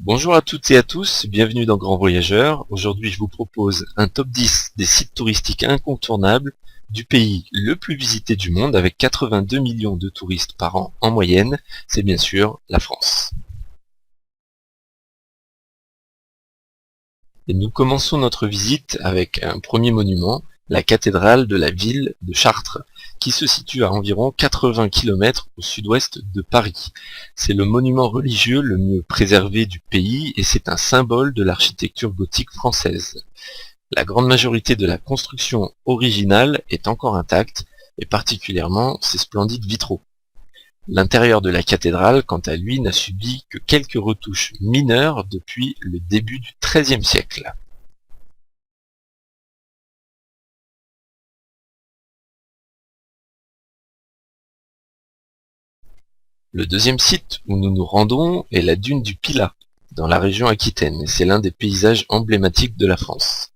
Bonjour à toutes et à tous, bienvenue dans Grand Voyageur. Aujourd'hui, je vous propose un top 10 des sites touristiques incontournables du pays le plus visité du monde avec 82 millions de touristes par an en moyenne. C'est bien sûr la France. Et nous commençons notre visite avec un premier monument, la cathédrale de la ville de Chartres, qui se situe à environ 80 km au sud-ouest de Paris. C'est le monument religieux le mieux préservé du pays et c'est un symbole de l'architecture gothique française. La grande majorité de la construction originale est encore intacte, et particulièrement ses splendides vitraux. L'intérieur de la cathédrale, quant à lui, n'a subi que quelques retouches mineures depuis le début du XIIIe siècle. Le deuxième site où nous nous rendons est la dune du Pilat, dans la région Aquitaine, et c'est l'un des paysages emblématiques de la France.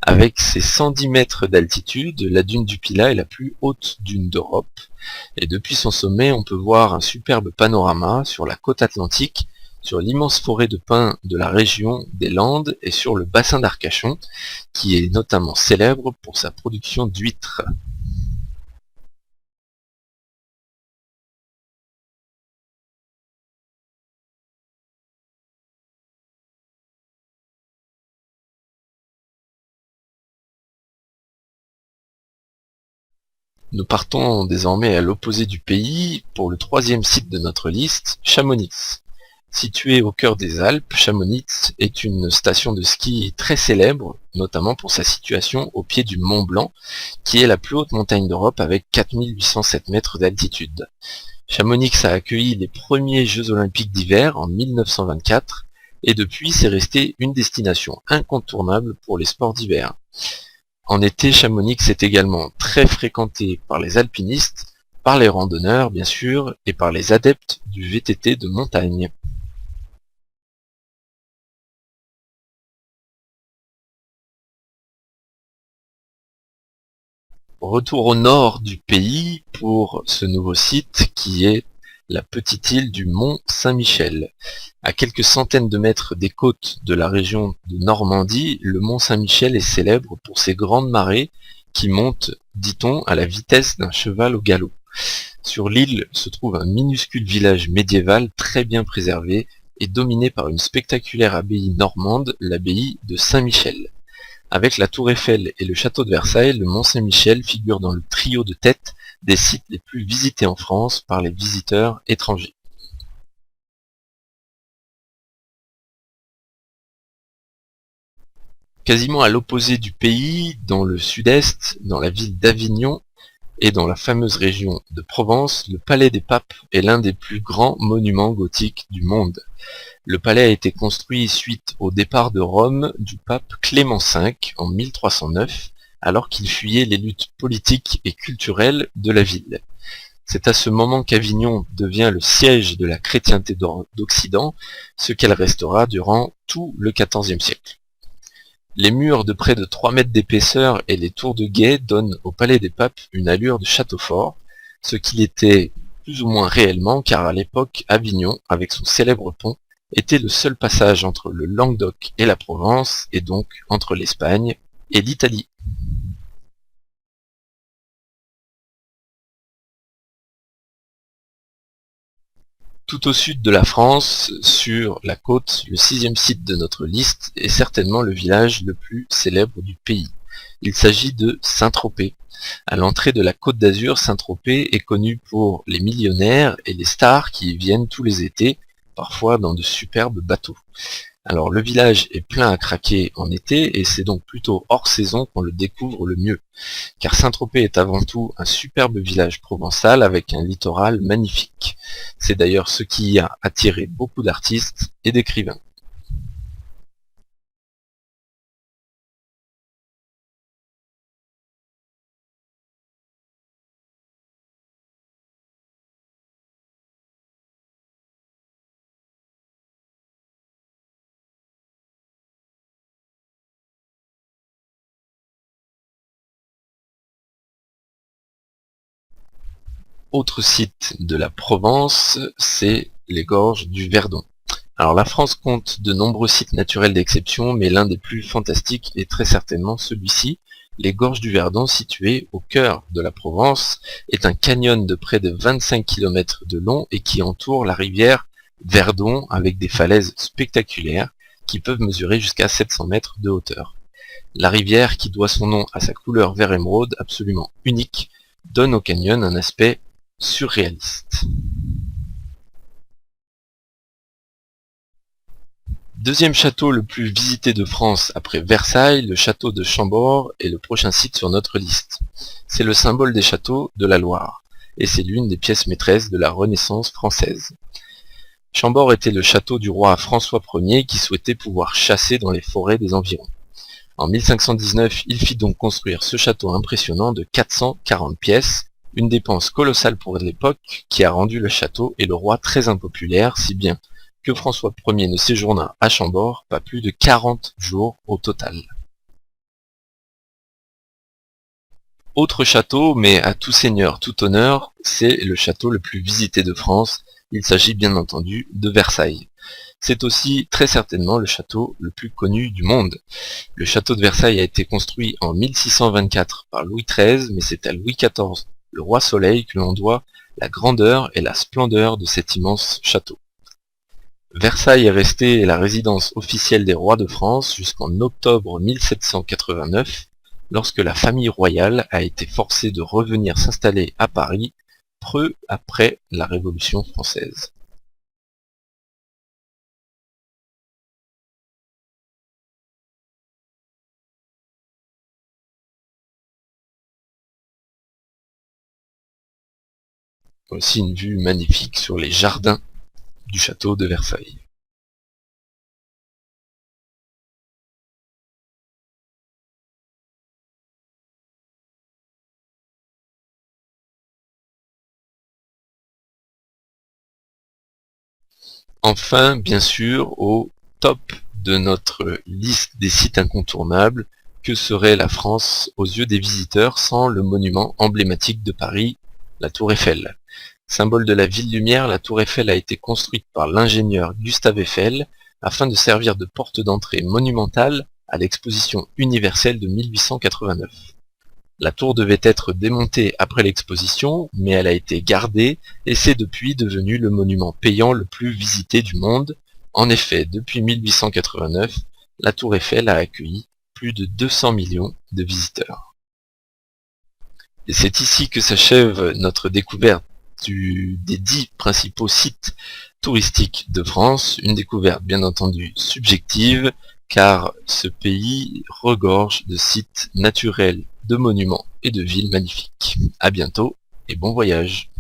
Avec ses 110 mètres d'altitude, la dune du Pilat est la plus haute dune d'Europe, et depuis son sommet, on peut voir un superbe panorama sur la côte atlantique, sur l'immense forêt de pins de la région des Landes et sur le bassin d'Arcachon, qui est notamment célèbre pour sa production d'huîtres. Nous partons désormais à l'opposé du pays pour le troisième site de notre liste, Chamonix. Situé au cœur des Alpes, Chamonix est une station de ski très célèbre, notamment pour sa situation au pied du Mont Blanc, qui est la plus haute montagne d'Europe avec 4807 mètres d'altitude. Chamonix a accueilli les premiers Jeux Olympiques d'hiver en 1924 et depuis c'est resté une destination incontournable pour les sports d'hiver. En été, Chamonix est également très fréquenté par les alpinistes, par les randonneurs bien sûr, et par les adeptes du VTT de montagne. Retour au nord du pays pour ce nouveau site qui est la petite île du Mont Saint-Michel. À quelques centaines de mètres des côtes de la région de Normandie, le Mont Saint-Michel est célèbre pour ses grandes marées qui montent, dit-on, à la vitesse d'un cheval au galop. Sur l'île se trouve un minuscule village médiéval très bien préservé et dominé par une spectaculaire abbaye normande, l'abbaye de Saint-Michel. Avec la tour Eiffel et le château de Versailles, le Mont Saint-Michel figure dans le trio de tête des sites les plus visités en France par les visiteurs étrangers. Quasiment à l'opposé du pays, dans le sud-est, dans la ville d'Avignon et dans la fameuse région de Provence, le Palais des Papes est l'un des plus grands monuments gothiques du monde. Le palais a été construit suite au départ de Rome du pape Clément V en 1309, alors qu'il fuyait les luttes politiques et culturelles de la ville. C'est à ce moment qu'Avignon devient le siège de la chrétienté d'Occident, ce qu'elle restera durant tout le XIVe siècle. Les murs de près de 3 mètres d'épaisseur et les tours de guet donnent au palais des papes une allure de château fort, ce qu'il était plus ou moins réellement car à l'époque Avignon, avec son célèbre pont, était le seul passage entre le Languedoc et la Provence et donc entre l'Espagne et l'Italie. Tout au sud de la France, sur la côte, le sixième site de notre liste est certainement le village le plus célèbre du pays. Il s'agit de Saint-Tropez. À l'entrée de la Côte d'Azur, Saint-Tropez est connu pour les millionnaires et les stars qui y viennent tous les étés, parfois dans de superbes bateaux. Alors le village est plein à craquer en été et c'est donc plutôt hors saison qu'on le découvre le mieux, car Saint-Tropez est avant tout un superbe village provençal avec un littoral magnifique. C'est d'ailleurs ce qui a attiré beaucoup d'artistes et d'écrivains. Autre site de la Provence, c'est les gorges du Verdon. Alors la France compte de nombreux sites naturels d'exception, mais l'un des plus fantastiques est très certainement celui-ci. Les Gorges du Verdon, situées au cœur de la Provence, est un canyon de près de 25 km de long et qui entoure la rivière Verdon avec des falaises spectaculaires qui peuvent mesurer jusqu'à 700 mètres de hauteur. La rivière, qui doit son nom à sa couleur vert émeraude absolument unique, donne au canyon un aspect surréaliste. Deuxième château le plus visité de France après Versailles, le château de Chambord est le prochain site sur notre liste. C'est le symbole des châteaux de la Loire, et c'est l'une des pièces maîtresses de la Renaissance française. Chambord était le château du roi François Ier qui souhaitait pouvoir chasser dans les forêts des environs. En 1519, il fit donc construire ce château impressionnant de 440 pièces, une dépense colossale pour l'époque qui a rendu le château et le roi très impopulaires, si bien que François Ier ne séjourna à Chambord pas plus de 40 jours au total. Autre château, mais à tout seigneur, tout honneur, c'est le château le plus visité de France, il s'agit bien entendu de Versailles. C'est aussi très certainement le château le plus connu du monde. Le château de Versailles a été construit en 1624 par Louis XIII, mais c'est à Louis XIV, le roi Soleil, que l'on doit la grandeur et la splendeur de cet immense château. Versailles est restée la résidence officielle des rois de France jusqu'en octobre 1789, lorsque la famille royale a été forcée de revenir s'installer à Paris, peu après la Révolution française. Aussi une vue magnifique sur les jardins du château de Versailles. Enfin, bien sûr, au top de notre liste des sites incontournables, que serait la France aux yeux des visiteurs sans le monument emblématique de Paris, la Tour Eiffel. Symbole de la ville lumière, la Tour Eiffel a été construite par l'ingénieur Gustave Eiffel afin de servir de porte d'entrée monumentale à l'exposition universelle de 1889. La tour devait être démontée après l'exposition, mais elle a été gardée et c'est depuis devenu le monument payant le plus visité du monde. En effet, depuis 1889, la Tour Eiffel a accueilli plus de 200 millions de visiteurs. Et c'est ici que s'achève notre découverte des 10 principaux sites touristiques de France, une découverte bien entendu subjective, car ce pays regorge de sites naturels, de monuments et de villes magnifiques. À bientôt et bon voyage.